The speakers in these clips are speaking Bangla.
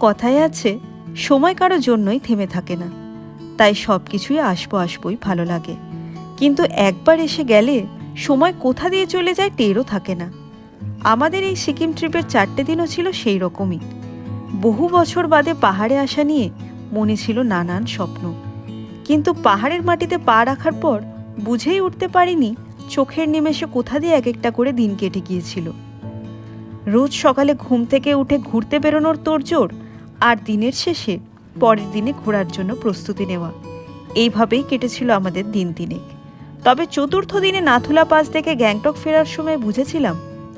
কথায় আছে, সময় কারোর জন্যই থেমে থাকে না, তাই সব কিছুই আসবোই ভালো লাগে। কিন্তু একবার এসে গেলে সময় কোথা দিয়ে চলে যায় টেরও থাকে না। আমাদের এই সিকিম ট্রিপের 4টে দিনও ছিল সেই রকমই। বহু বছর বাদে পাহাড়ে আসা নিয়ে মনে ছিল নানান স্বপ্ন, কিন্তু পাহাড়ের মাটিতে পা রাখার পর বুঝেই উঠতে পারিনি চোখের নিমেষে কোথা দিয়ে এক একটা করে দিন কেটে গিয়েছিল। রোজ সকালে ঘুম থেকে উঠে ঘুরতে বেরোনোর তোড়জোড়, আর দিনের শেষে পরের দিনে ঘোরার জন্য প্রস্তুতি নেওয়া, এইভাবেই কেটেছিল আমাদের দিন তিনেক। তবে চতুর্থ দিনে নাথুলা পাস থেকে গ্যাংটক ফেরার সময় বুঝেছিলাম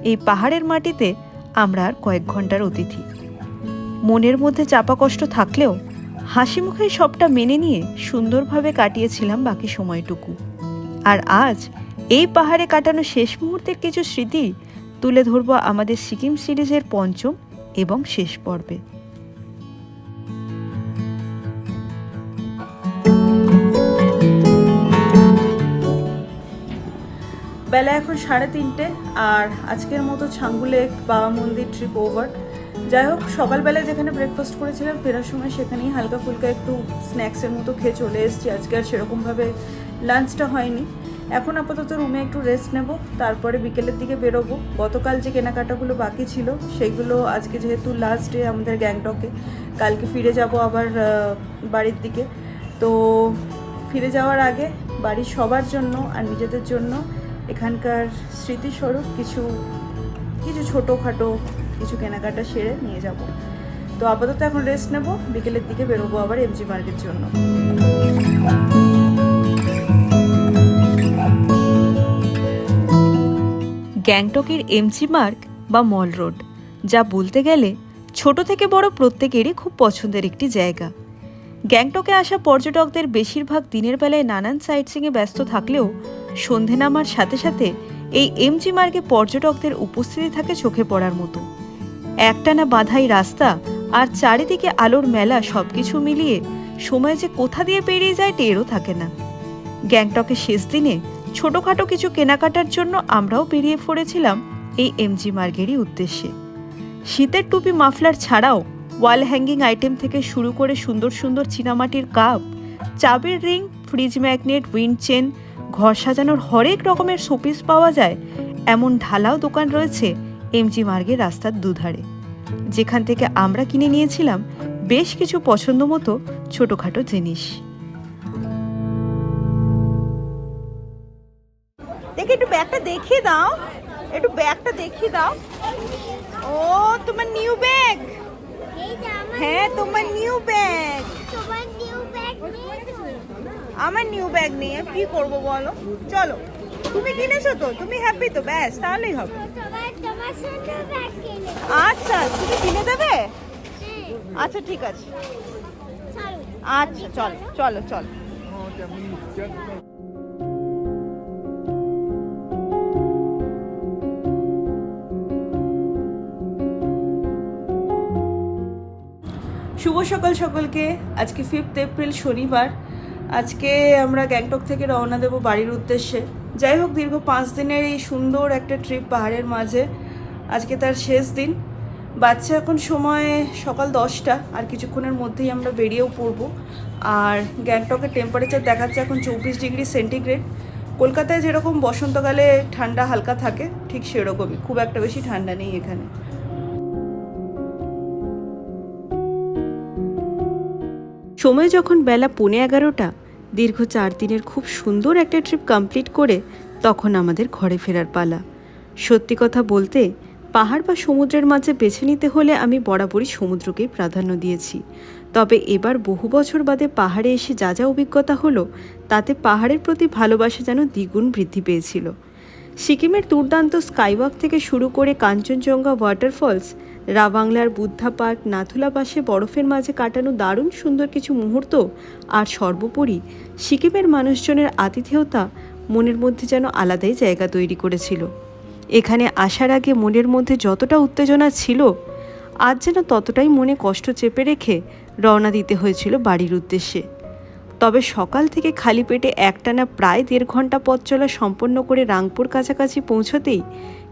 এই পাহাড়ের মাটিতে আমরা আর কয়েক ঘন্টার অতিথি। মনের মধ্যে চাপা কষ্ট থাকলেও হাসি মুখে সবটা মেনে নিয়ে সুন্দরভাবে কাটিয়েছিলাম বাকি সময়টুকু। আর আজ এই পাহাড়ে কাটানো শেষ মুহূর্তের কিছু স্মৃতি তুলে ধরব আমাদের সিকিম সিরিজের পঞ্চম এবং শেষ পর্বে। বেলা এখন 3:30, আর আজকের মতো ছাঙ্গু লেক বাবা মন্দির ট্রিপ ওভার। যাই হোক, সকালবেলায় যেখানে ব্রেকফাস্ট করেছিলাম ফেরার সময় সেখানেই হালকা ফুলকা একটু স্ন্যাক্সের মতো খেয়ে চলে এসেছি। আজকে আর সেরকমভাবে লাঞ্চটা হয়নি। এখন আপাতত রুমে একটু রেস্ট নেব, তারপরে বিকেলের দিকে বেরোবো। গতকাল যে কেনাকাটাগুলো বাকি ছিল সেইগুলো আজকে যেহেতু লাস্ট ডে আমাদের গ্যাংটকে, কালকে ফিরে যাব আবার বাড়ির দিকে। তো ফিরে যাওয়ার আগে বাড়ির সবার জন্য আর নিজেদের জন্য এখানকার স্মৃতিস্বরূপ কিছু ছোটোখাটো কিছু কেনাকাটা সেরে নিয়ে যাব। তো আপাতত এখন রেস্ট নেব, বিকেলের দিকে বেরোবো আবার এমজি মার্গের জন্য। গ্যাংটকের এমজি মার্গ বা মল রোড, যা বলতে গেলে ছোট থেকে বড় প্রত্যেকেরই খুব পছন্দের একটি জায়গা। গ্যাংটকে আসা পর্যটকদের বেশিরভাগ দিনের বেলায় নানান সাইট সিইংয়ে ব্যস্ত থাকলেও সন্ধে নামার সাথে সাথে এই এমজি মার্গে পর্যটকদের উপস্থিতি থাকে চোখে পড়ার মতো। একটানা বাঁধাই রাস্তা আর চারিদিকে আলোর মেলা, সবকিছু মিলিয়ে সময় যে কোথা দিয়ে পেরিয়ে যায় টেরও থাকে না। গ্যাংটকের শেষ দিনে ছোটখাটো কিছু কেনাকাটার জন্য আমরাও বেরিয়ে পড়েছিলাম এই এমজি মার্গেরই উদ্দেশ্যে। শীতের টুপি মাফলার ছাড়াও ওয়াল হ্যাঙ্গিং আইটেম থেকে শুরু করে সুন্দর সুন্দর চীনামাটির কাপ, চাবির ring, fridge magnet, wind chain, ঘর সাজানোর হরেক রকমের শোপিস পাওয়া যায় এমন ঢালাও দোকান রয়েছে এমজি মার্গের রাস্তার দুধারে, যেখান থেকে আমরা কিনে নিয়েছিলাম বেশ কিছু পছন্দ মতো ছোটখাটো জিনিস। দেখি একটু ব্যাগটা দেখিয়ে দাও, ও তোমার নিউ ব্যাগ। হ্যাঁ, তোমার নিউ ব্যাগ। আমার নিউ ব্যাগ নিয়ে কি করবো বলো? চলো, তুমি কিনেছো তো, তুমি হ্যাপি তো, ব্যাস তাহলেই হবে। আচ্ছা, তুমি কিনে দেবে? আচ্ছা ঠিক আছে, আচ্ছা চলো চলো চলো। শুভ সকাল সকলকে। আজকে 5 এপ্রিল শনিবার। আজকে আমরা গ্যাংটক থেকে রওনা দেব বাড়ির উদ্দেশ্যে। যাই হোক, দীর্ঘ 5 দিনের এই সুন্দর একটা ট্রিপ পাহাড়ের মাঝে আজকে তার শেষ দিন। বাচ্চা এখন সময় সকাল 10টা, আর কিছুক্ষণের মধ্যেই আমরা বেরিয়েও পড়বো। আর গ্যাংটকের টেম্পারেচার দেখাচ্ছে এখন 24 ডিগ্রি সেন্টিগ্রেড। কলকাতায় যেরকম বসন্তকালে ঠান্ডা হালকা থাকে ঠিক সেরকমই, খুব একটা বেশি ঠান্ডা নেই এখানে। সময় যখন বেলা 11:15, দীর্ঘ 4 দিনের খুব সুন্দর একটা ট্রিপ কমপ্লিট করে তখন আমাদের ঘরে ফেরার পালা। সত্যি কথা বলতে, পাহাড় বা সমুদ্রের মাঝে বেছে নিতে হলে আমি বরাবরই সমুদ্রকেই প্রাধান্য দিয়েছি। তবে এবার বহু বছর বাদে পাহাড়ে এসে যা যা অভিজ্ঞতা হলো, তাতে পাহাড়ের প্রতি ভালোবাসা যেন দ্বিগুণ বৃদ্ধি পেয়েছিল। সিকিমের দুর্দান্ত স্কাইওয়াক থেকে শুরু করে কাঞ্চনজঙ্ঘা ওয়াটারফলস, রাবাংলার বুদ্ধা পার্ক, নাথুলা পাশে বরফের মাঝে কাটানো দারুণ সুন্দর কিছু মুহূর্ত, আর সর্বোপরি সিকিমের মানুষজনের আতিথেয়তা মনের মধ্যে যেন আলাদাই জায়গা তৈরি করেছিল। এখানে আসার আগে মনের মধ্যে যতটা উত্তেজনা ছিল, আজ যেন ততটাই মনে কষ্ট চেপে রেখে রওনা দিতে হয়েছিল বাড়ির উদ্দেশ্যে। তবে সকাল থেকে খালি পেটে একটানা প্রায় 1.5 ঘন্টা পথ চলা সম্পন্ন করে রাংপুর কাছাকাছি পৌঁছতেই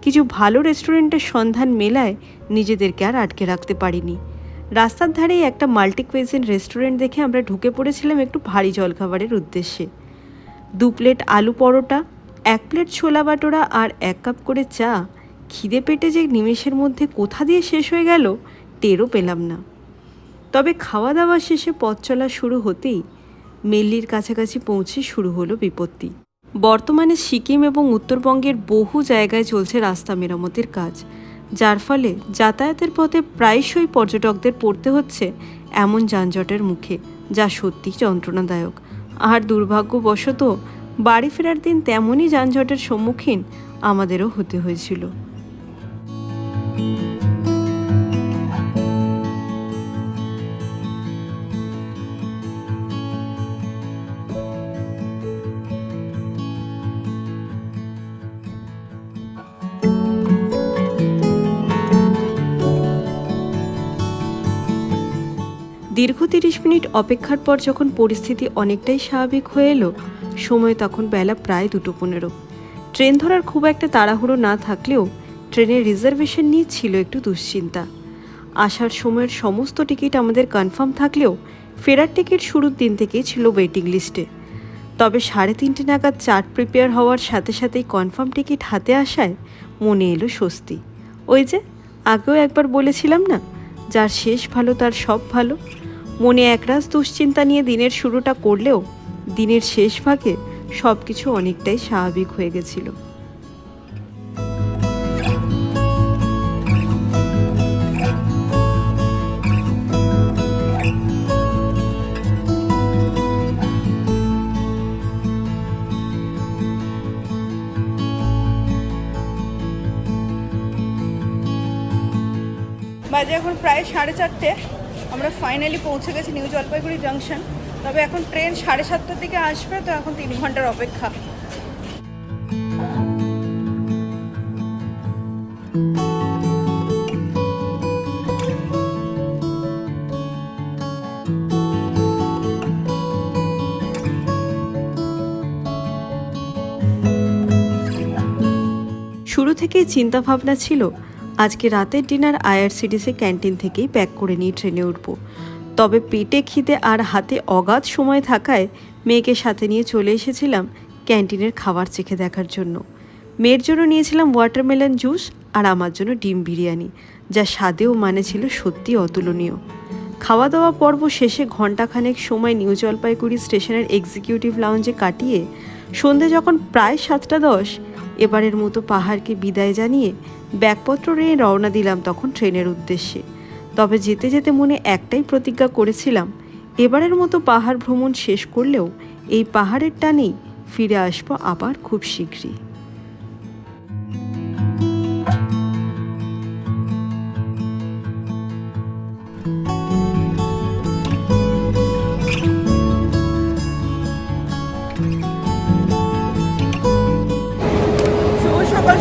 কিছু ভালো রেস্টুরেন্টের সন্ধান মেলায় নিজেদেরকে আর আটকে রাখতে পারিনি। রাস্তার ধারেই একটা মাল্টি কুইজিন রেস্টুরেন্ট দেখে আমরা ঢুকে পড়েছিলাম একটু ভারী জলখাবারের উদ্দেশ্যে। 2 প্লেট আলু পরোটা, 1 প্লেট ছোলা বাটোরা আর 1 কাপ করে চা খিদে পেটে যে নিমেষের মধ্যে কোথা দিয়ে শেষ হয়ে গেল টেরও পেলাম না। তবে খাওয়া দাওয়া শেষে পথ চলা শুরু হতেই মেল্লির কাছাকাছি পৌঁছে শুরু হলো বিপত্তি। বর্তমানে সিকিম এবং উত্তরবঙ্গের বহু জায়গায় চলছে রাস্তা মেরামতের কাজ, যার ফলে যাতায়াতের পথে প্রায়শই পর্যটকদের পড়তে হচ্ছে এমন যানজটের মুখে, যা সত্যি যন্ত্রণাদায়ক। আর দুর্ভাগ্যবশত বাড়ি ফেরার দিন তেমনই যানজটের সম্মুখীন আমাদেরও হতে হয়েছিল। দীর্ঘ 30 মিনিট অপেক্ষার পর যখন পরিস্থিতি অনেকটাই স্বাভাবিক হয়ে এলো, সময় তখন বেলা প্রায় 2:15। ট্রেন ধরার খুব একটা তাড়াহুড়ো না থাকলেও ট্রেনের রিজার্ভেশন নিয়ে ছিল একটু দুশ্চিন্তা। আসার সময়ের সমস্ত টিকিট আমাদের কনফার্ম থাকলেও ফেরার টিকিট শুরুর দিন থেকেই ছিল ওয়েটিং লিস্টে। তবে 3:30 নাগাদ চার্ট প্রিপেয়ার হওয়ার সাথে সাথেই কনফার্ম টিকিট হাতে আসায় মনে এলো স্বস্তি। ওই যে আগেও একবার বলেছিলাম না, যার শেষ ভালো তার সব ভালো। মনে একরাশ দুশ্চিন্তা নিয়ে দিনের শুরুটা করলেও দিনের শেষ ভাগে সব কিছু অনেকটাই স্বাভাবিক হয়ে গেছিল। বাজে এখন প্রায় 4:30। আমরা ফাইনালি পৌঁছে গেছি নিউ জলপাইগুড়ি জাংশন। তবে এখন ট্রেন 7:30টার দিকে আসবে, তো এখন 3 ঘন্টার অপেক্ষা। শুরু থেকেই চিন্তা ভাবনা ছিল আজকে রাতের ডিনার আইআরসিটিসি ক্যান্টিন থেকেই প্যাক করে নিয়ে ট্রেনে উঠব। তবে পেটে খিদে আর হাতে অগাধ সময় থাকায় মেয়েকে সাথে নিয়ে চলে এসেছিলাম ক্যান্টিনের খাবার চেখে দেখার জন্য। মেয়ের জন্য নিয়েছিলাম ওয়াটারমেলন জুস আর আমার জন্য ডিম বিরিয়ানি, যা স্বাদেও মানে ছিল সত্যি অতুলনীয়। খাওয়া দাওয়া পর্ব শেষে ঘণ্টাখানেক সময় নিউ জলপাইগুড়ি স্টেশনের এক্সিকিউটিভ লাউঞ্জে কাটিয়ে সন্ধে যখন প্রায় 7:10 এবারের মতো পাহাড়কে বিদায় জানিয়ে ব্যাগপত্র নিয়ে রওনা দিলাম তখন ট্রেনের উদ্দেশ্যে। তবে যেতে যেতে মনে একটাই প্রতিজ্ঞা করেছিলাম, এবারের মতো পাহাড় ভ্রমণ শেষ করলেও এই পাহাড়ের টানেই ফিরে আসবো আবার খুব শীঘ্রই।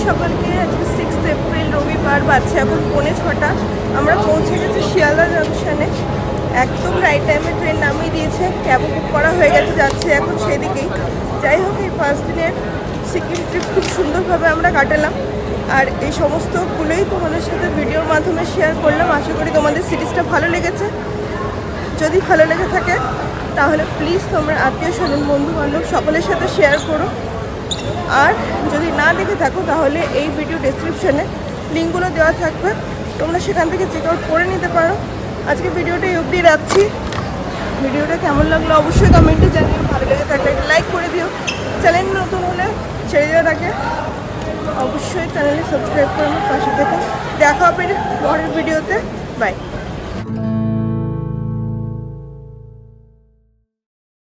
সকালকে আজকে 6 এপ্রিল রবিবার, বাজছে এখন 5:45। আমরা পৌঁছে গেছি শিয়ালদা জাংশনে। একদম রাইট টাইমে ট্রেন নামিয়ে দিয়েছে, ক্যাবও বুক করা হয়ে গেছে, যাচ্ছে এখন সেদিকেই। যাই হোক, এই 5 দিনের সিকিম ট্রিপ খুব সুন্দরভাবে আমরা কাটালাম, আর এই সমস্তগুলোই তোমাদের সাথে ভিডিওর মাধ্যমে শেয়ার করলাম। আশা করি তোমাদের সিরিজটা ভালো লেগেছে। যদি ভালো লেগে থাকে তাহলে প্লিজ তোমরা আত্মীয় স্বজন বন্ধু বান্ধব সকলের সাথে শেয়ার করো। আর যদি না দেখে থাকো তাহলে এই ভিডিও ডেসক্রিপশনে লিঙ্কগুলো দেওয়া থাকবে, তোমরা সেখান থেকে চেক আউট করে নিতে পারো। আজকে ভিডিওটা এই অবধি রাখছি। ভিডিওটা কেমন লাগলো অবশ্যই কমেন্টে জানিও। ভালো লেগে থাকলে একটা লাইক করে দিও। চ্যানেল নতুন হলে ছেড়ে দেওয়ার আগে অবশ্যই চ্যানেলে সাবস্ক্রাইব করে আমার পাশে থেকে। দেখা হবে পরের ভিডিওতে। বাই।